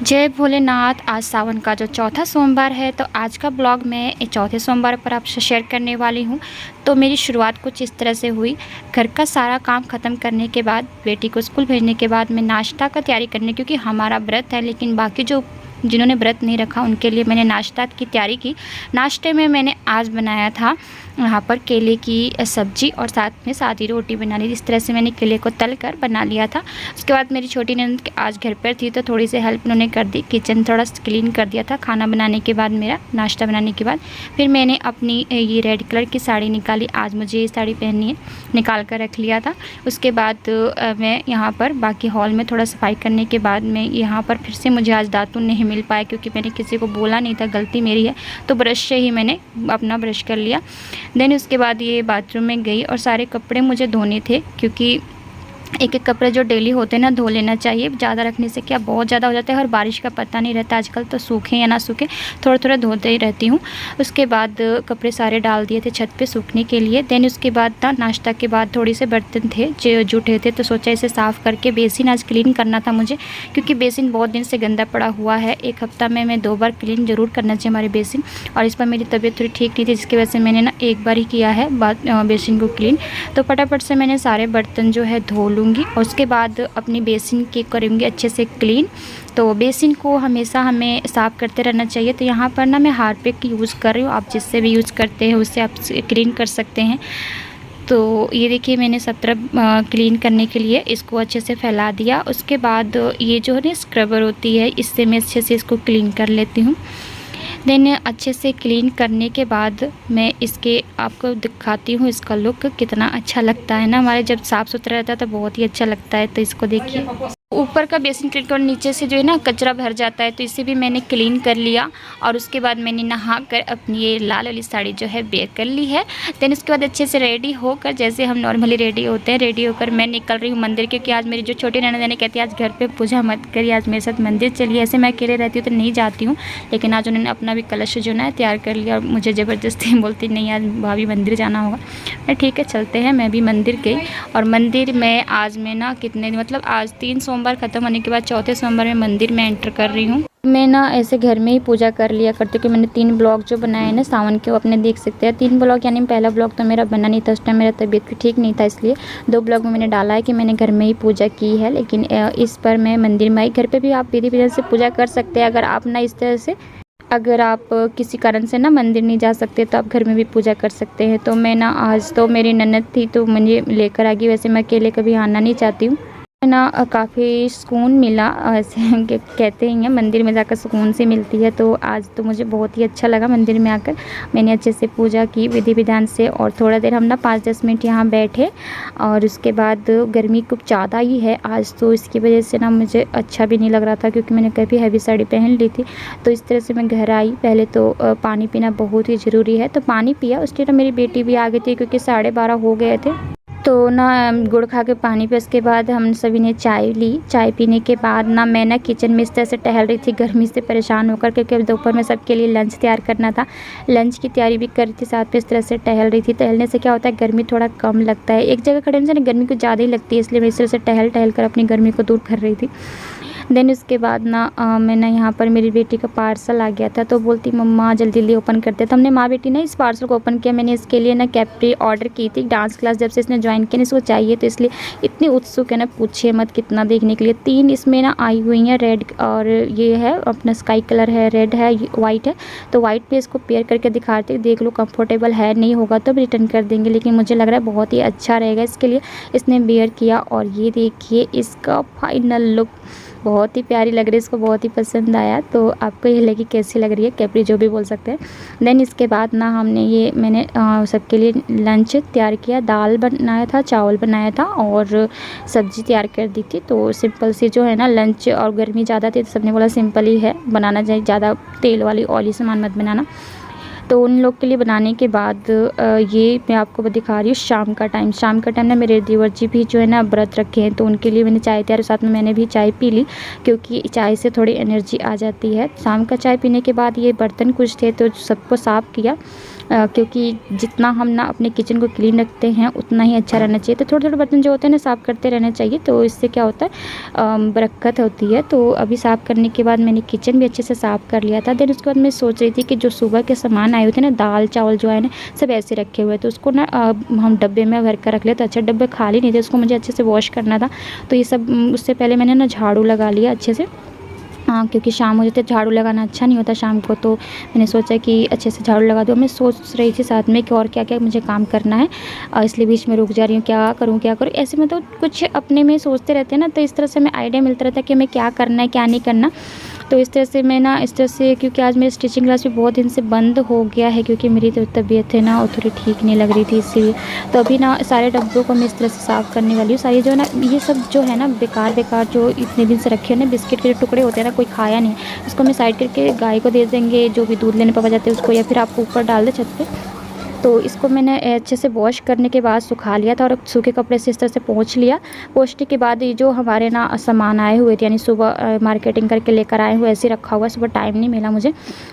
जय भोलेनाथ। आज सावन का जो चौथा सोमवार है, तो आज का ब्लॉग मैं चौथे सोमवार पर आपसे शेयर करने वाली हूँ। तो मेरी शुरुआत कुछ इस तरह से हुई। घर का सारा काम ख़त्म करने के बाद, बेटी को स्कूल भेजने के बाद मैं नाश्ता का तैयारी करने, क्योंकि हमारा व्रत है, लेकिन बाकी जो जिन्होंने व्रत नहीं रखा उनके लिए मैंने नाश्ता की तैयारी की। नाश्ते में मैंने आज बनाया था यहाँ पर केले की सब्ज़ी और साथ में सादी रोटी बना ली। इस तरह से मैंने केले को तल कर बना लिया था। उसके बाद मेरी छोटी ननद आज घर पर थी, तो थोड़ी सी हेल्प उन्होंने कर दी। किचन थोड़ा क्लीन कर दिया था खाना बनाने के बाद, मेरा नाश्ता बनाने के बाद। फिर मैंने अपनी ये रेड कलर की साड़ी निकाली। आज मुझे ये साड़ी पहननी है, निकाल कर रख लिया था। उसके बाद मैं यहाँ पर बाकी हॉल में थोड़ा सफाई करने के बाद मैं यहाँ पर फिर से मुझे आज दातुन नहीं मिल पाया, क्योंकि मैंने किसी को बोला नहीं था, गलती मेरी है। तो ब्रश से ही मैंने अपना ब्रश कर लिया। देन उसके बाद ये बाथरूम में गई और सारे कपड़े मुझे धोने थे, क्योंकि एक एक कपड़े जो डेली होते हैं ना, धो लेना चाहिए। ज़्यादा रखने से क्या बहुत ज़्यादा हो जाता है, और बारिश का पता नहीं रहता आजकल, तो सूखे या ना सूखे थोड़ा थोड़ा धोते ही रहती हूँ। उसके बाद कपड़े सारे डाल दिए थे छत पे सूखने के लिए। देन उसके बाद ना नाश्ता के बाद थोड़े से बर्तन थे जो जूठे थे, तो सोचा इसे साफ़ करके बेसिन आज क्लीन करना था मुझे, क्योंकि बेसिन बहुत दिन से गंदा पड़ा हुआ है। एक हफ्ता में मैं 2 बार क्लीन ज़रूर करना चाहिए हमारे बेसिन, और इस पर मेरी तबीयत थोड़ी ठीक नहीं थी, जिसकी वजह से मैंने ना एक बार ही किया है बेसिन को क्लीन। तो फटाफट से मैंने सारे बर्तन जो है धो लूँगी, और उसके बाद अपनी बेसिन की करूँगी अच्छे से क्लीन। तो बेसिन को हमेशा हमें साफ़ करते रहना चाहिए। तो यहाँ पर ना मैं हार्पिक यूज़ कर रही हूँ, आप जिससे भी यूज़ करते हैं उससे आप क्लीन कर सकते हैं। तो ये देखिए मैंने सब तरफ क्लीन करने के लिए इसको अच्छे से फैला दिया। उसके बाद ये जो है ना स्क्रबर होती है, इससे मैं अच्छे से इसको क्लीन कर लेती हूँ। देन अच्छे से क्लीन करने के बाद मैं इसके आपको दिखाती हूँ इसका लुक कितना अच्छा लगता है ना। हमारे जब साफ़ सुथरा रहता है तो बहुत ही अच्छा लगता है। तो इसको देखिए, ऊपर का बेसिन क्लीन कर, नीचे से जो है ना कचरा भर जाता है, तो इसे भी मैंने क्लीन कर लिया। और उसके बाद मैंने नहा कर अपनी ये लाल वाली साड़ी जो है बेयर कर ली है। देन उसके बाद अच्छे से रेडी होकर, जैसे हम नॉर्मली रेडी होते हैं, रेडी होकर मैं निकल रही हूँ मंदिर, क्योंकि आज मेरी जो छोटी ननद ने कहती है आज घर पे पूजा मत करिए, आज मेरे साथ मंदिर चलिए। ऐसे मैं अकेले रहती हूँ तो नहीं जाती हूँ, लेकिन आज उन्होंने अपना भी कलश जो है तैयार कर लिया, और मुझे ज़बरदस्ती बोलती नहीं आज भाभी मंदिर जाना होगा। मैं ठीक है चलते हैं। मैं भी मंदिर गई, और मंदिर में आज मैं ना कितने मतलब आज 3 सोमवार ख़त्म होने के बाद चौथे सोमवार में मंदिर में एंटर कर रही हूँ। मैं ना ऐसे घर में ही पूजा कर लिया करती हूँ, कि मैंने 3 ब्लॉग जो बनाए हैं ना सावन के, वो अपने देख सकते हैं। 3 ब्लॉग यानी पहला ब्लॉग तो मेरा बना नहीं था, उस टाइम मेरा तबीयत भी ठीक नहीं था, इसलिए 2 ब्लॉग में मैंने डाला है कि मैंने घर में ही पूजा की है। लेकिन इस पर मैं मंदिर में आई। घर पे भी आप विधि विधान से पूजा कर सकते हैं, अगर आप ना इस तरह से, अगर आप किसी कारण से ना मंदिर नहीं जा सकते तो आप घर में भी पूजा कर सकते हैं। तो मैं ना आज तो मेरी ननद थी तो मुझे लेकर आ गई, वैसे मैं अकेले कभी आना नहीं चाहती हूँ ना। काफ़ी सुकून मिला, ऐसे कहते ही हैं मंदिर में जाकर सुकून से मिलती है। तो आज तो मुझे बहुत ही अच्छा लगा मंदिर में आकर। मैंने अच्छे से पूजा की विधि विधान से, और थोड़ा देर हम ना 5-10 मिनट यहाँ बैठे। और उसके बाद गर्मी कुछ ज़्यादा ही है आज, तो इसकी वजह से ना मुझे अच्छा भी नहीं लग रहा था, क्योंकि मैंने काफ़ी हैवी साड़ी पहन ली थी। तो इस तरह से मैं घर आई। पहले तो पानी पीना बहुत ही ज़रूरी है, तो पानी पिया। उसके तो मेरी बेटी भी आ गई थी, क्योंकि 12:30 हो गए थे। तो ना गुड़ खा के पानी पे, उसके बाद हम सभी ने चाय ली। चाय पीने के बाद ना मैं ना किचन में इस तरह से टहल रही थी, गर्मी से परेशान होकर, क्योंकि दोपहर में सबके लिए लंच तैयार करना था। लंच की तैयारी भी कर रही थी, साथ में इस तरह से टहल रही थी। टहलने से क्या होता है, गर्मी थोड़ा कम लगता है। एक जगह खड़े होने से ना गर्मी कुछ ज़्यादा ही लगती है, इसलिए मैं इस तरह से टहल टहल कर अपनी गर्मी को दूर कर रही थी। देन उसके बाद ना मैंने यहाँ पर मेरी बेटी का पार्सल आ गया था, तो बोलती मम्मा जल्दी जल्दी ओपन करते। तो हमने माँ बेटी ने इस पार्सल को ओपन किया। मैंने इसके लिए ना कैप्री ऑर्डर की थी। डांस क्लास जब से इसने ज्वाइन किया, इसको चाहिए, तो इसलिए इतनी उत्सुक है ना, पूछिए मत कितना देखने के लिए। 3 इसमें ना आई हुई हैं, रेड और ये है अपना स्काई कलर है, रेड है, वाइट है। तो वाइट पे इसको पेयर करके दिखाते, देख लो कंफर्टेबल है, नहीं होगा तो रिटर्न कर देंगे, लेकिन मुझे लग रहा है बहुत ही अच्छा रहेगा, इसके लिए इसने वेयर किया। और ये देखिए इसका फाइनल लुक, बहुत ही प्यारी लग रही है, इसको बहुत ही पसंद आया। तो आपको ये लगी कैसी लग रही है, कैप्री जो भी बोल सकते हैं। देन इसके बाद ना मैंने सबके लिए लंच तैयार किया। दाल बनाया था, चावल बनाया था, और सब्ज़ी तैयार कर दी थी। तो सिंपल सी जो है ना लंच, और गर्मी ज़्यादा थी तो सबने बोला सिंपल ही है बनाना चाहिए, ज़्यादा तेल वाली ऑयली सामान मत बनाना। तो उन लोग के लिए बनाने के बाद ये मैं आपको दिखा रही हूँ शाम का टाइम ना मेरे देवर जी भी जो है ना व्रत रखे हैं, तो उनके लिए मैंने चाय तैयार, साथ में मैंने भी चाय पी ली, क्योंकि चाय से थोड़ी एनर्जी आ जाती है। शाम का चाय पीने के बाद ये बर्तन कुछ थे तो सबको साफ़ किया। क्योंकि जितना हम ना अपने किचन को क्लीन रखते हैं उतना ही अच्छा रहना चाहिए। तो थोड़े-थोड़े बर्तन जो होते हैं ना साफ़ करते रहना चाहिए, तो इससे क्या होता है बरक़्क़त होती है। तो अभी साफ़ करने के बाद मैंने किचन भी अच्छे से साफ़ कर लिया था। देन उसके बाद मैं सोच रही थी कि जो सुबह के सामान आए हुए थे ना, दाल चावल जो है ना सब ऐसे रखे हुए, तो उसको ना हम डब्बे में भर कर रख लेते। अच्छा, डब्बे खाली नहीं थे, उसको मुझे अच्छे से वॉश करना था। तो ये सब उससे पहले मैंने ना झाड़ू लगा लिया अच्छे से। हाँ, क्योंकि शाम हो जाती है, झाड़ू लगाना अच्छा नहीं होता शाम को, तो मैंने सोचा कि अच्छे से झाड़ू लगा दूँ। मैं सोच रही थी साथ में कि और क्या-क्या मुझे काम करना है, इसलिए बीच में रुक जा रही हूँ, क्या करूँ? ऐसे में तो कुछ अपने में सोचते रहते हैं ना, तो इस तरह से हमें आइडिया मिलता रहता है कि हमें क्या करना है, क्या नहीं करना। तो इस तरह से मैं ना इस तरह से, क्योंकि आज मेरी स्टिचिंग क्लास भी बहुत दिन से बंद हो गया है, क्योंकि मेरी जो तबीयत है ना वो थोड़ी ठीक नहीं लग रही थी, इसीलिए। तो अभी ना सारे डब्बों को मैं इस तरह से साफ़ करने वाली हूँ। सारी जो है ना, ये सब जो है ना बेकार जो इतने दिन से रखे हैं ना, बिस्किट के जो टुकड़े होते हैं ना, कोई खाया नहीं, इसको मैं साइड करके गाय को दे देंगे, जो भी दूध लेने पापा जाते हैं उसको, या फिर आप ऊपर डाल दें छत पे। तो इसको मैंने अच्छे से वॉश करने के बाद सुखा लिया था और सूखे कपड़े से इस तरह से पोंछ लिया। पोंछने के बाद ये जो हमारे ना सामान आए हुए थे, यानी सुबह मार्केटिंग करके लेकर आए हुए, ऐसे रखा हुआ है, सुबह टाइम नहीं मिला मुझे,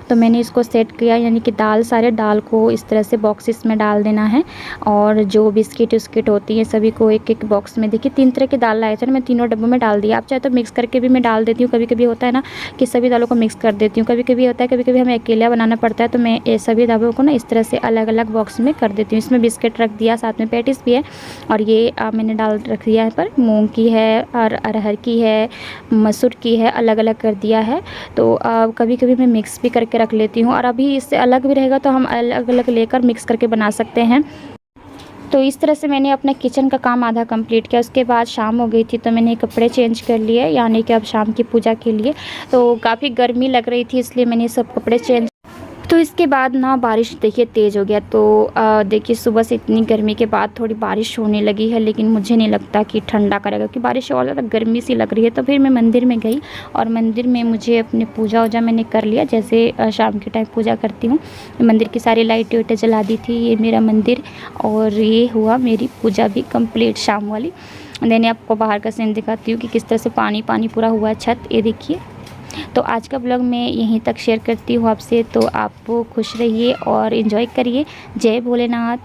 तो मैंने इसको सेट किया। यानी कि सारे दाल को इस तरह से बॉक्सेस में डाल देना है, और जो बिस्किट विस्किट होती है सभी को एक-एक बॉक्स में। देखिए 3 तरह के दाल लाए थे ना, मैं तीनों डब्बों में डाल दिया। आप चाहे तो मिक्स करके भी मैं डाल देती हूँ, कभी-कभी होता है ना कि सभी दालों को मिक्स कर देती हूँ, कभी-कभी होता है, कभी-कभी हमें अकेला बनाना पड़ता है, तो मैं ये सभी दालों को ना इस तरह से अलग-अलग बॉक्स में कर देती हूँ। इसमें बिस्किट रख दिया, साथ में पैटीज़ भी है, और ये मैंने डाल रख दिया है, पर मूंग की है और अरहर की है, मसूर की है, अलग-अलग कर दिया है। तो कभी-कभी मैं मिक्स भी करके रख लेती हूँ, और अभी इससे अलग भी रहेगा तो हम अलग-अलग लेकर मिक्स करके बना सकते हैं। तो इस तरह से मैंने अपना किचन का काम आधा कंप्लीट किया। उसके बाद शाम हो गई थी, तो मैंने कपड़े चेंज कर लिए, यानी कि अब शाम की पूजा के लिए। तो काफ़ी गर्मी लग रही थी, इसलिए मैंने सब कपड़े चेंज। तो इसके बाद ना बारिश देखिए तेज़ हो गया। तो देखिए सुबह से इतनी गर्मी के बाद थोड़ी बारिश होने लगी है, लेकिन मुझे नहीं लगता कि ठंडा करेगा, क्योंकि बारिश और ज़्यादा गर्मी सी लग रही है। तो फिर मैं मंदिर में गई, और मंदिर में मुझे अपनी पूजा वूजा मैंने कर लिया, जैसे शाम के टाइम पूजा करती हूँ। मंदिर की सारी लाइटें वाइटें जला दी थी, ये मेरा मंदिर, और ये हुआ मेरी पूजा भी कंप्लीट शाम वाली। मैंने आपको बाहर का सीन दिखाती हूँ कि किस तरह से पानी पानी पूरा हुआ है छत, ये देखिए। तो आज का ब्लॉग मैं यहीं तक शेयर करती हूँ आपसे। तो आप खुश रहिए और एंजॉय करिए। जय भोलेनाथ।